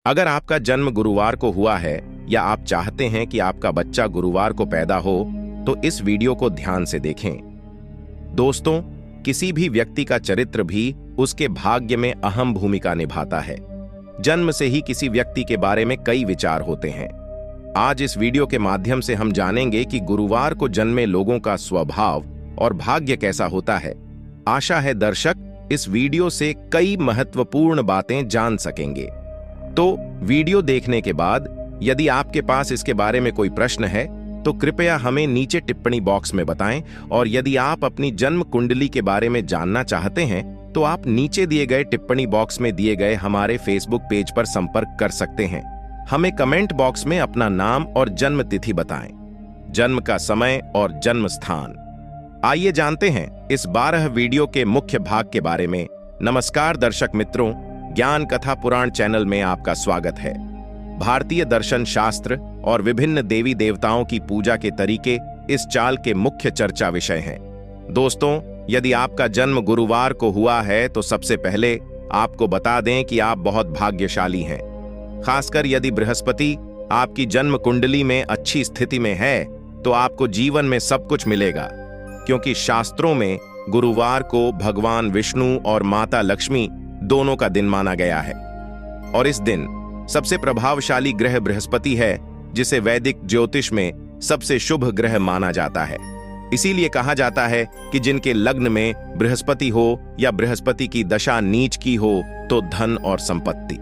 अगर आपका जन्म गुरुवार को हुआ है या आप चाहते हैं कि आपका बच्चा गुरुवार को पैदा हो तो इस वीडियो को ध्यान से देखें। दोस्तों, किसी भी व्यक्ति का चरित्र भी उसके भाग्य में अहम भूमिका निभाता है। जन्म से ही किसी व्यक्ति के बारे में कई विचार होते हैं। आज इस वीडियो के माध्यम से हम जानेंगे कि गुरुवार को जन्मे लोगों का स्वभाव और भाग्य कैसा होता है। आशा है दर्शक इस वीडियो से कई महत्वपूर्ण बातें जान सकेंगे। तो वीडियो देखने के बाद यदि आपके पास इसके बारे में कोई प्रश्न है तो कृपया हमें नीचे टिप्पणी बॉक्स में बताएं, और यदि आप अपनी जन्म कुंडली के बारे में जानना चाहते हैं तो आप नीचे दिए गए टिप्पणी बॉक्स में दिए गए हमारे फेसबुक पेज पर संपर्क कर सकते हैं। हमें कमेंट बॉक्स में अपना नाम और जन्म तिथि बताएं, जन्म का समय और जन्म स्थान। आइए जानते हैं इस 12 वीडियो के मुख्य भाग के बारे में। नमस्कार दर्शक मित्रों, ज्ञान कथा पुराण चैनल में आपका स्वागत है। भारतीय दर्शन शास्त्र और विभिन्न देवी देवताओं की पूजा के तरीके इस चाल के मुख्य चर्चा विषय हैं। दोस्तों, यदि आपका जन्म गुरुवार को हुआ है तो सबसे पहले आपको बता दें कि आप बहुत भाग्यशाली हैं। खासकर यदि बृहस्पति आपकी जन्म कुंडली में अच्छी स्थिति में है तो आपको जीवन में सब कुछ मिलेगा, क्योंकि शास्त्रों में गुरुवार को भगवान विष्णु और माता लक्ष्मी दोनों का दिन माना गया है। और इस दिन सबसे प्रभावशाली ग्रह बृहस्पति है, जिसे वैदिक ज्योतिष में सबसे शुभ ग्रह माना जाता है। इसीलिए कहा जाता है कि जिनके लग्न में बृहस्पति हो या बृहस्पति की दशा नीच की हो तो धन और संपत्ति।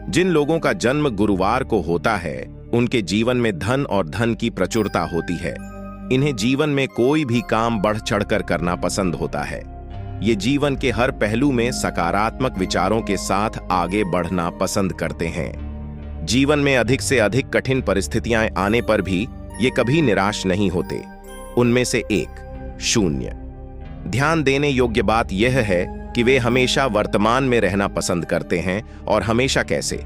जिन लोगों का जन्म गुरुवार को होता है उनके जीवन में धन और धन की प्रचुरता होती है। इन्हें जीवन में कोई भी काम बढ़ चढ़कर करना पसंद होता है। ये जीवन के हर पहलू में सकारात्मक विचारों के साथ आगे बढ़ना पसंद करते हैं। जीवन में अधिक से अधिक कठिन परिस्थितियां आने पर भी ये कभी निराश नहीं होते। उनमें से एक शून्य। ध्यान देने योग्य बात यह है कि वे हमेशा वर्तमान में रहना पसंद करते हैं। और हमेशा कैसे?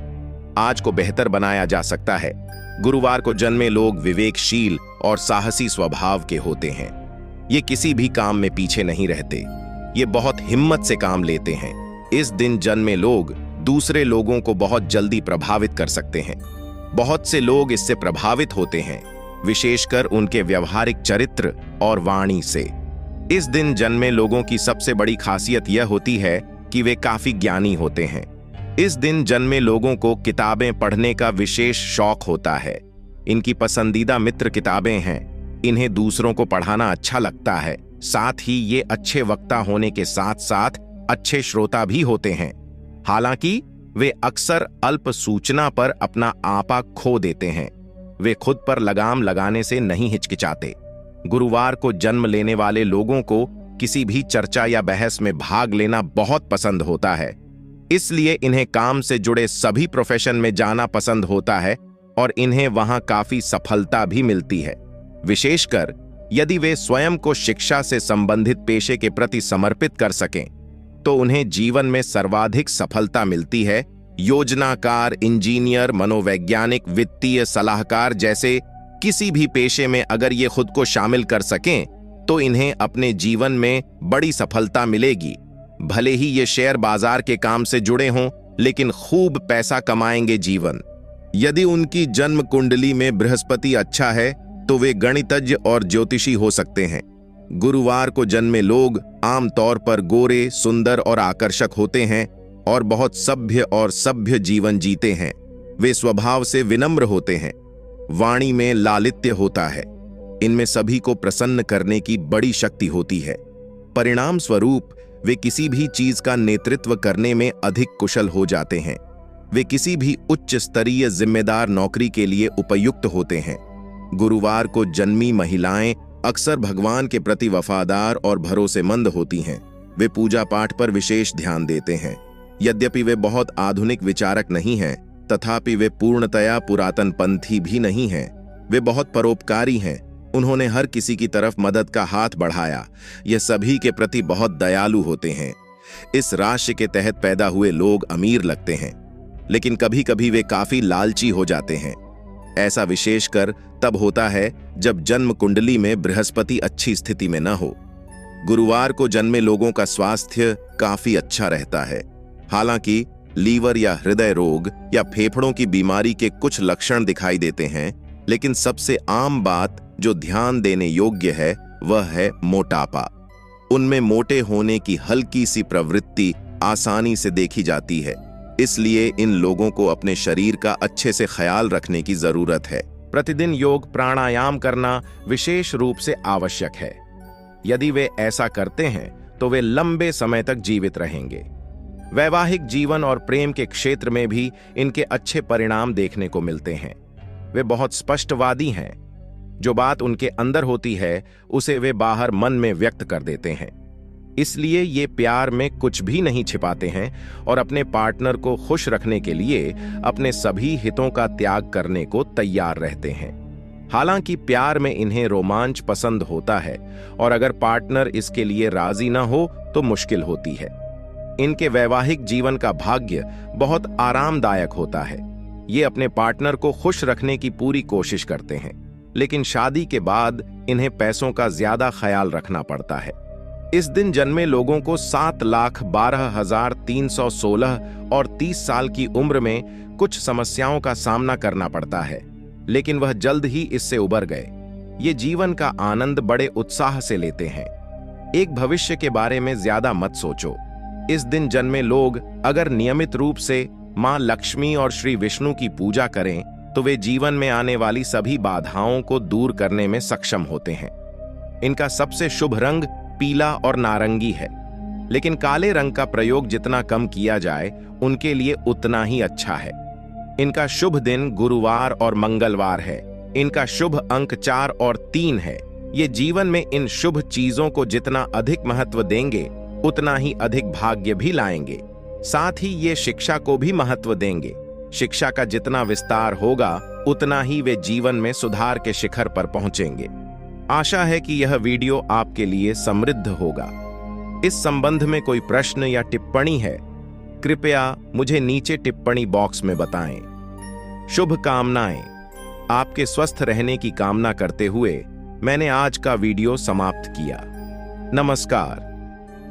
आज को बेहतर बनाया जा सकता है। गुरुवार को जन्मे लोग विवेकशील और साहसी स्वभाव के होते हैं। ये किसी भी काम में पीछे नहीं रहते। ये बहुत हिम्मत से काम लेते हैं। इस दिन जन्मे लोग दूसरे लोगों को बहुत जल्दी प्रभावित कर सकते हैं। बहुत से लोग इससे प्रभावित होते हैं, विशेषकर उनके व्यवहारिक चरित्र और वाणी से। इस दिन जन्मे लोगों की सबसे बड़ी खासियत यह होती है कि वे काफी ज्ञानी होते हैं। इस दिन जन्मे लोगों को किताबें पढ़ने का विशेष शौक होता है। इनकी पसंदीदा मित्र किताबें हैं। इन्हें दूसरों को पढ़ाना अच्छा लगता है। साथ ही ये अच्छे वक्ता होने के साथ साथ अच्छे श्रोता भी होते हैं। हालांकि वे अक्सर अल्प सूचना पर अपना आपा खो देते हैं। वे खुद पर लगाम लगाने से नहीं हिचकिचाते। गुरुवार को जन्म लेने वाले लोगों को किसी भी चर्चा या बहस में भाग लेना बहुत पसंद होता है। इसलिए इन्हें काम से जुड़े सभी प्रोफेशन में जाना पसंद होता है और इन्हें वहां काफी सफलता भी मिलती है। विशेषकर यदि वे स्वयं को शिक्षा से संबंधित पेशे के प्रति समर्पित कर सकें तो उन्हें जीवन में सर्वाधिक सफलता मिलती है। योजनाकार, इंजीनियर, मनोवैज्ञानिक, वित्तीय सलाहकार जैसे किसी भी पेशे में अगर ये खुद को शामिल कर सकें तो इन्हें अपने जीवन में बड़ी सफलता मिलेगी। भले ही ये शेयर बाजार के काम से जुड़े हों, लेकिन खूब पैसा कमाएंगे जीवन। यदि उनकी जन्म कुंडली में बृहस्पति अच्छा है तो वे गणितज्ञ और ज्योतिषी हो सकते हैं। गुरुवार को जन्मे लोग आमतौर पर गोरे, सुंदर और आकर्षक होते हैं और बहुत सभ्य जीवन जीते हैं। वे स्वभाव से विनम्र होते हैं। वाणी में लालित्य होता है। इनमें सभी को प्रसन्न करने की बड़ी शक्ति होती है। परिणाम स्वरूप वे किसी भी चीज का नेतृत्व करने में अधिक कुशल हो जाते हैं। वे किसी भी उच्च स्तरीय जिम्मेदार नौकरी के लिए उपयुक्त होते हैं। गुरुवार को जन्मी महिलाएं अक्सर भगवान के प्रति वफादार और भरोसेमंद होती हैं। वे पूजा पाठ पर विशेष ध्यान देते हैं। यद्यपि वे बहुत आधुनिक विचारक नहीं हैं, तथापि वे पूर्णतया पुरातनपंथी भी नहीं हैं। वे बहुत परोपकारी हैं। उन्होंने हर किसी की तरफ मदद का हाथ बढ़ाया। ये सभी के प्रति बहुत दयालु होते हैं। इस राशि के तहत पैदा हुए लोग अमीर लगते हैं, लेकिन कभी कभी वे काफी लालची हो जाते हैं। ऐसा विशेषकर तब होता है जब जन्म कुंडली में बृहस्पति अच्छी स्थिति में न हो। गुरुवार को जन्मे लोगों का स्वास्थ्य काफी अच्छा रहता है। हालांकि लीवर या हृदय रोग या फेफड़ों की बीमारी के कुछ लक्षण दिखाई देते हैं, लेकिन सबसे आम बात जो ध्यान देने योग्य है वह है मोटापा। उनमें मोटे होने की हल्की सी प्रवृत्ति आसानी से देखी जाती है, इसलिए इन लोगों को अपने शरीर का अच्छे से ख्याल रखने की जरूरत है। प्रतिदिन योग प्राणायाम करना विशेष रूप से आवश्यक है। यदि वे ऐसा करते हैं तो वे लंबे समय तक जीवित रहेंगे। वैवाहिक जीवन और प्रेम के क्षेत्र में भी इनके अच्छे परिणाम देखने को मिलते हैं। वे बहुत स्पष्टवादी हैं। जो बात उनके अंदर होती है उसे वे बाहर मन में व्यक्त कर देते हैं। इसलिए ये प्यार में कुछ भी नहीं छिपाते हैं और अपने पार्टनर को खुश रखने के लिए अपने सभी हितों का त्याग करने को तैयार रहते हैं। हालांकि प्यार में इन्हें रोमांच पसंद होता है और अगर पार्टनर इसके लिए राजी न हो तो मुश्किल होती है। इनके वैवाहिक जीवन का भाग्य बहुत आरामदायक होता है। ये अपने पार्टनर को खुश रखने की पूरी कोशिश करते हैं, लेकिन शादी के बाद इन्हें पैसों का ज्यादा ख्याल रखना पड़ता है। इस दिन जन्मे लोगों को 7,12,316 और 30 साल की उम्र में कुछ समस्याओं का सामना करना पड़ता है, लेकिन वह जल्द ही इससे उबर गए। ये जीवन का आनंद बड़े उत्साह से लेते हैं। एक भविष्य के बारे में ज्यादा मत सोचो। इस दिन जन्मे लोग अगर नियमित रूप से मां लक्ष्मी और श्री विष्णु की पूजा करें तो वे जीवन में आने वाली सभी बाधाओं को दूर करने में सक्षम होते हैं। इनका सबसे शुभ रंग पीला और नारंगी है, लेकिन काले रंग का प्रयोग जितना कम किया जाए उनके लिए उतना ही अच्छा है। इनका शुभ दिन गुरुवार और मंगलवार है। इनका शुभ अंक 4 और 3 है। ये जीवन में इन शुभ चीजों को जितना अधिक महत्व देंगे उतना ही अधिक भाग्य भी लाएंगे। साथ ही ये शिक्षा को भी महत्व देंगे। शिक्षा का जितना विस्तार होगा उतना ही वे जीवन में सुधार के शिखर पर पहुंचेंगे। आशा है कि यह वीडियो आपके लिए समृद्ध होगा। इस संबंध में कोई प्रश्न या टिप्पणी है, कृपया मुझे नीचे टिप्पणी बॉक्स में बताएं। शुभकामनाएं। आपके स्वस्थ रहने की कामना करते हुए मैंने आज का वीडियो समाप्त किया। नमस्कार।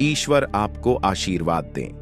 ईश्वर आपको आशीर्वाद दें।